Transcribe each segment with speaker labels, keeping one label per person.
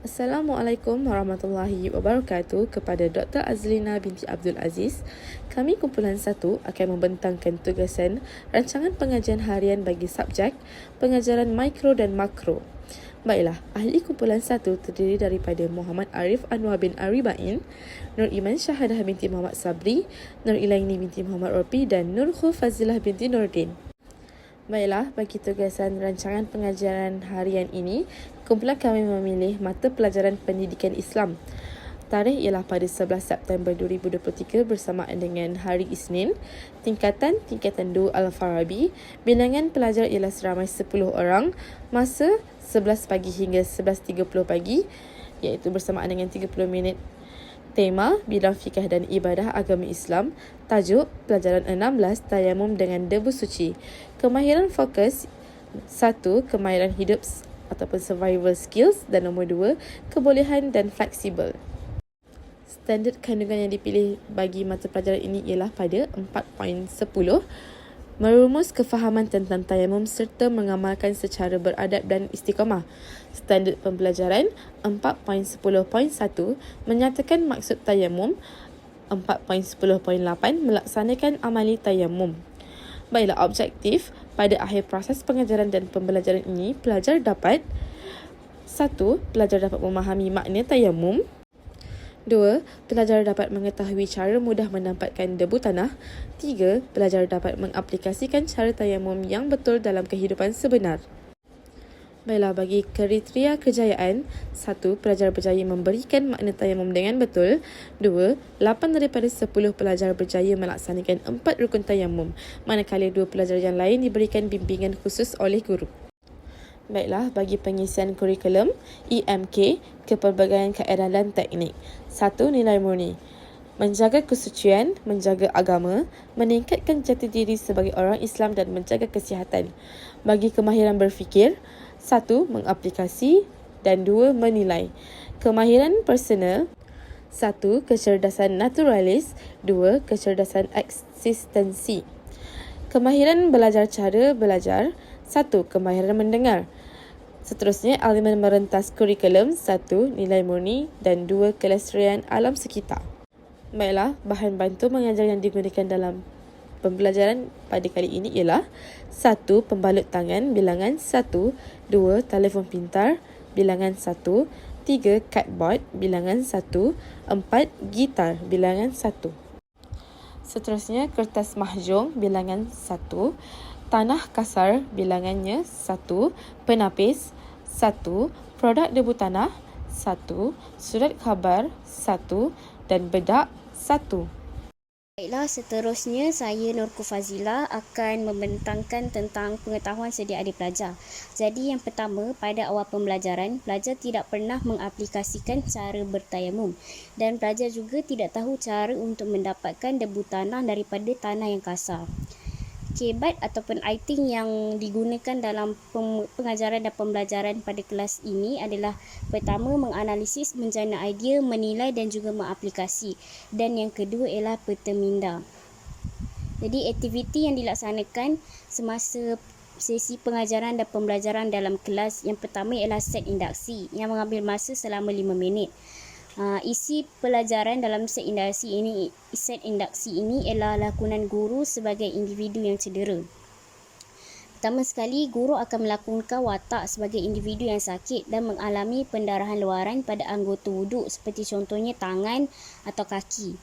Speaker 1: Assalamualaikum warahmatullahi wabarakatuh kepada Dr. Azlina binti Abdul Aziz. Kami kumpulan 1 akan membentangkan tugasan rancangan pengajian harian bagi subjek pengajaran mikro dan makro. Baiklah, ahli kumpulan 1 terdiri daripada Muhammad Arif Anwar bin Aribain, Nur Iman Syahadah binti Muhammad Sabri, Nur Ilaini binti Muhammad Ropi dan Nur Fazilah binti Nordin. Baiklah, bagi tugasan rancangan pengajaran harian ini, kumpulan kami memilih mata pelajaran pendidikan Islam. Tarikh ialah pada 11 September 2023 bersamaan dengan hari Isnin. Tingkatan 2 Al-Farabi. Bilangan pelajar ialah seramai 10 orang. Masa 11 pagi hingga 11.30 pagi, iaitu bersamaan dengan 30 minit. Tema, bidang fikih dan ibadah agama Islam. Tajuk, pelajaran 16, tayamum dengan debu suci. Kemahiran fokus, 1. Kemahiran hidup ataupun survival skills. Dan nombor 2, kebolehan dan fleksibel. Standard kandungan yang dipilih bagi mata pelajaran ini ialah pada 4.10. Merumus kefahaman tentang tayamum serta mengamalkan secara beradab dan istiqamah. Standard pembelajaran 4.10.1 menyatakan maksud tayamum. 4.10.8 melaksanakan amali tayamum. Baiklah, objektif pada akhir proses pengajaran dan pembelajaran ini, pelajar dapat 1. Pelajar dapat memahami makna tayamum. 2. Pelajar dapat mengetahui cara mudah mendapatkan debu tanah. 3. Pelajar dapat mengaplikasikan cara tayamum yang betul dalam kehidupan sebenar. Baiklah, bagi kriteria kejayaan, 1. Pelajar berjaya memberikan makna tayamum dengan betul. 2. 8 daripada 10 pelajar berjaya melaksanakan 4 rukun tayamum, manakala 2 pelajar yang lain diberikan bimbingan khusus oleh guru. Baiklah, bagi pengisian kurikulum EMK, kepelbagaian kaedah dan teknik. 1. Nilai murni. Menjaga kesucian, menjaga agama, meningkatkan jati diri sebagai orang Islam dan menjaga kesihatan. Bagi kemahiran berfikir, 1. Mengaplikasi dan 2. Menilai. Kemahiran personal, 1. Kecerdasan naturalis, 2. Kecerdasan eksistensi. Kemahiran belajar cara belajar, 1. Kemahiran mendengar. Seterusnya, elemen merentas kurikulum, 1. Nilai murni dan 2. Kelestarian alam sekitar. Baiklah, bahan bantu mengajar yang digunakan dalam pembelajaran pada kali ini ialah 1. Pembalut tangan, bilangan 1. 2. Telefon pintar, bilangan 1. 3. Cardboard, bilangan 1. 4. Gitar, bilangan 1. Seterusnya, kertas mahjong, bilangan 1. Tanah kasar, bilangannya 1. Penapis 1. Produk debu tanah 1. Surat khabar 1. Dan bedak 1.
Speaker 2: Baiklah, seterusnya saya Nur Fazilah akan membentangkan tentang pengetahuan sedia ada pelajar. Jadi yang pertama, pada awal pembelajaran, pelajar tidak pernah mengaplikasikan cara bertayamum dan pelajar juga tidak tahu cara untuk mendapatkan debu tanah daripada tanah yang kasar. Kebat ataupun item yang digunakan dalam pengajaran dan pembelajaran pada kelas ini adalah pertama, menganalisis, menjana idea, menilai dan juga mengaplikasi. Dan yang kedua ialah peta minda. Jadi aktiviti yang dilaksanakan semasa sesi pengajaran dan pembelajaran dalam kelas, yang pertama ialah set induksi yang mengambil masa selama 5 minit. Isi pelajaran dalam set induksi ini ialah lakonan guru sebagai individu yang cedera. Pertama sekali, guru akan melakonkan watak sebagai individu yang sakit dan mengalami pendarahan luaran pada anggota wuduk seperti contohnya tangan atau kaki.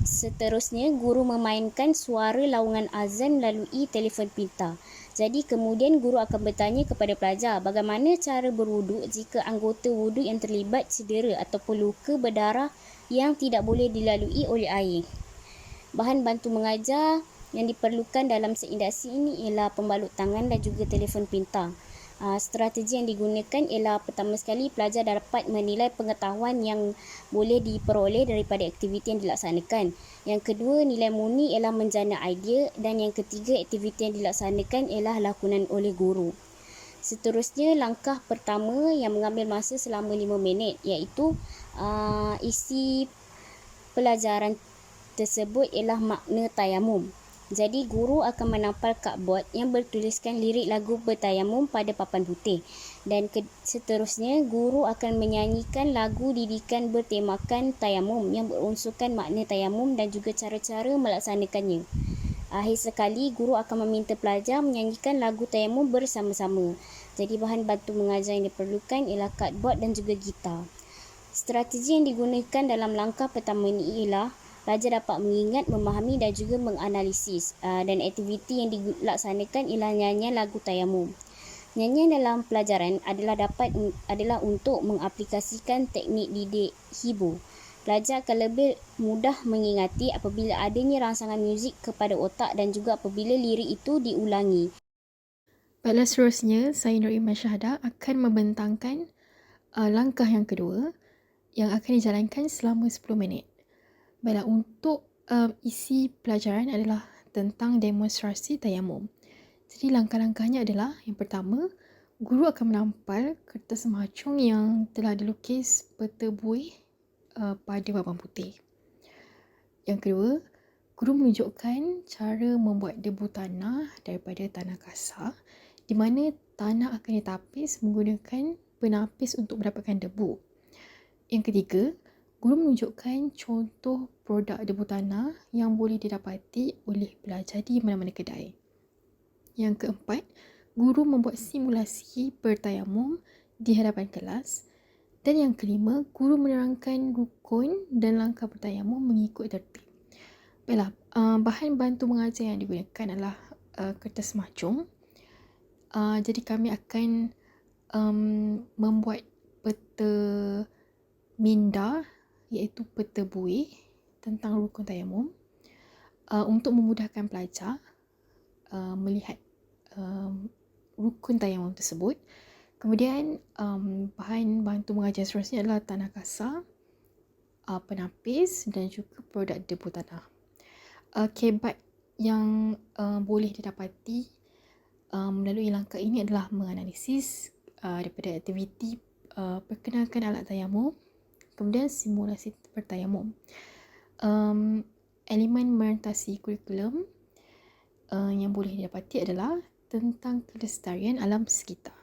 Speaker 2: Seterusnya, guru memainkan suara laungan azan melalui telefon pintar. Jadi kemudian guru akan bertanya kepada pelajar bagaimana cara berwuduk jika anggota wuduk yang terlibat cedera ataupun luka berdarah yang tidak boleh dilalui oleh air. Bahan bantu mengajar yang diperlukan dalam set induksi ini ialah pembalut tangan dan juga telefon pintar. Strategi yang digunakan ialah pertama sekali, pelajar dapat menilai pengetahuan yang boleh diperoleh daripada aktiviti yang dilaksanakan. Yang kedua, nilai murni ialah menjana idea dan yang ketiga, aktiviti yang dilaksanakan ialah lakonan oleh guru. Seterusnya, langkah pertama yang mengambil masa selama 5 minit iaitu isi pelajaran tersebut ialah makna tayamum. Jadi guru akan menampal cardboard yang bertuliskan lirik lagu bertayamum pada papan putih Dan seterusnya, guru akan menyanyikan lagu didikan bertemakan tayamum yang berunsurkan makna tayamum dan juga cara-cara melaksanakannya. Akhir sekali, guru akan meminta pelajar menyanyikan lagu tayamum bersama-sama. Jadi bahan bantu mengajar yang diperlukan ialah cardboard dan juga gitar. Strategi yang digunakan dalam langkah pertama ini ialah pelajar dapat mengingat, memahami dan juga menganalisis. Dan aktiviti yang dilaksanakan ialah nyanyian lagu tayamum. Nyanyian dalam pelajaran adalah untuk mengaplikasikan teknik didik hibur. Pelajar akan lebih mudah mengingati apabila adanya rangsangan muzik kepada otak dan juga apabila lirik itu diulangi.
Speaker 3: Baiklah, seterusnya saya Nur Iman Syahada akan membentangkan langkah yang kedua yang akan dijalankan selama 10 minit. Baiklah, untuk isi pelajaran adalah tentang demonstrasi tayamum. Jadi langkah-langkahnya adalah, yang pertama, guru akan menampal kertas mahacung yang telah dilukis peta buih pada papan putih. Yang kedua, guru menunjukkan cara membuat debu tanah daripada tanah kasar, di mana tanah akan ditapis menggunakan penapis untuk mendapatkan debu. Yang ketiga, guru menunjukkan contoh produk debu tanah yang boleh didapati oleh pelajar di mana-mana kedai. Yang keempat, guru membuat simulasi bertayamum di hadapan kelas. Dan yang kelima, guru menerangkan rukun dan langkah bertayamum mengikut tertib. Baiklah, bahan bantu mengajar yang digunakan adalah kertas mahacung. Jadi kami akan membuat peta minda, iaitu peta buih tentang rukun tayamum, untuk memudahkan pelajar melihat rukun tayamum tersebut. Kemudian bahan bantu mengajar seterusnya adalah tanah kasar, penapis dan juga produk debu tanah. Kebat yang boleh didapati melalui langkah ini adalah menganalisis daripada aktiviti perkenalkan alat tayamum, kemudian simulasi bertayamum. Elemen merentasi kurikulum yang boleh didapati adalah tentang kelestarian alam sekitar.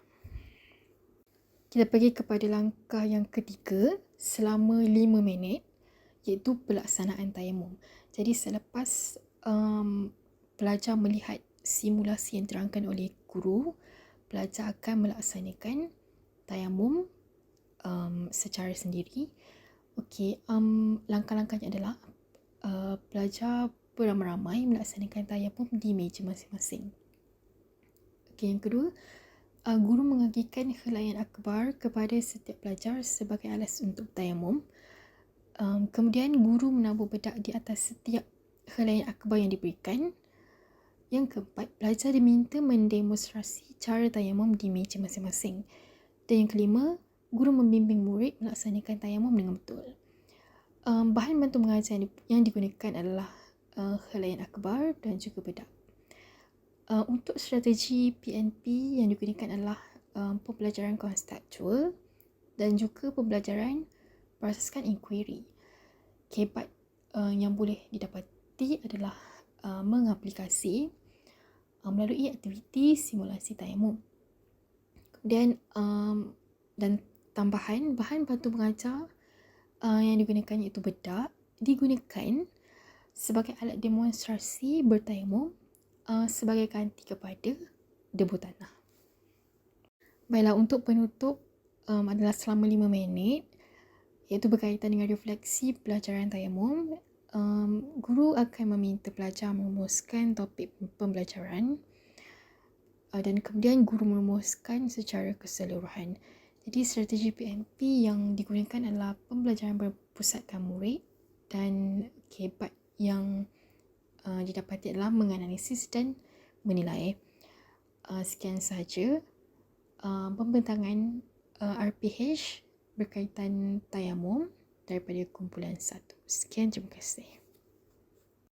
Speaker 3: Kita pergi kepada langkah yang ketiga selama 5 minit, iaitu pelaksanaan tayamum. Jadi selepas pelajar melihat simulasi yang diterangkan oleh guru, pelajar akan melaksanakan tayamum secara sendiri. Okey, langkah-langkahnya adalah pelajar beramai-ramai melaksanakan tayamum di meja masing-masing. Okey, yang kedua, guru mengagikan helaian akbar kepada setiap pelajar sebagai alas untuk tayamum. Kemudian guru menabur bedak di atas setiap helaian akbar yang diberikan. Yang keempat, pelajar diminta mendemonstrasi cara tayamum di meja masing-masing. Dan yang kelima, guru membimbing murid melaksanakan tayamum dengan betul. Bahan bantu mengajar yang digunakan adalah helaian akbar dan juga bedak. Untuk strategi PNP yang digunakan adalah pembelajaran konseptual dan juga pembelajaran berasaskan inquiry. Kebat yang boleh didapati adalah mengaplikasi melalui aktiviti simulasi tayamum. Kemudian dan tambahan, bahan bantu mengajar yang digunakan iaitu bedak digunakan sebagai alat demonstrasi bertayamum sebagai ganti kepada debu tanah. Baiklah, untuk penutup adalah selama 5 minit, iaitu berkaitan dengan refleksi pelajaran tayamum. Guru akan meminta pelajar merumuskan topik pembelajaran dan kemudian guru merumuskan secara keseluruhan. Jadi strategi PNP yang digunakan adalah pembelajaran berpusatkan murid dan kebat yang didapati adalah menganalisis dan menilai. Sekian sahaja pembentangan RPH berkaitan tayamum daripada kumpulan 1. Sekian, terima kasih.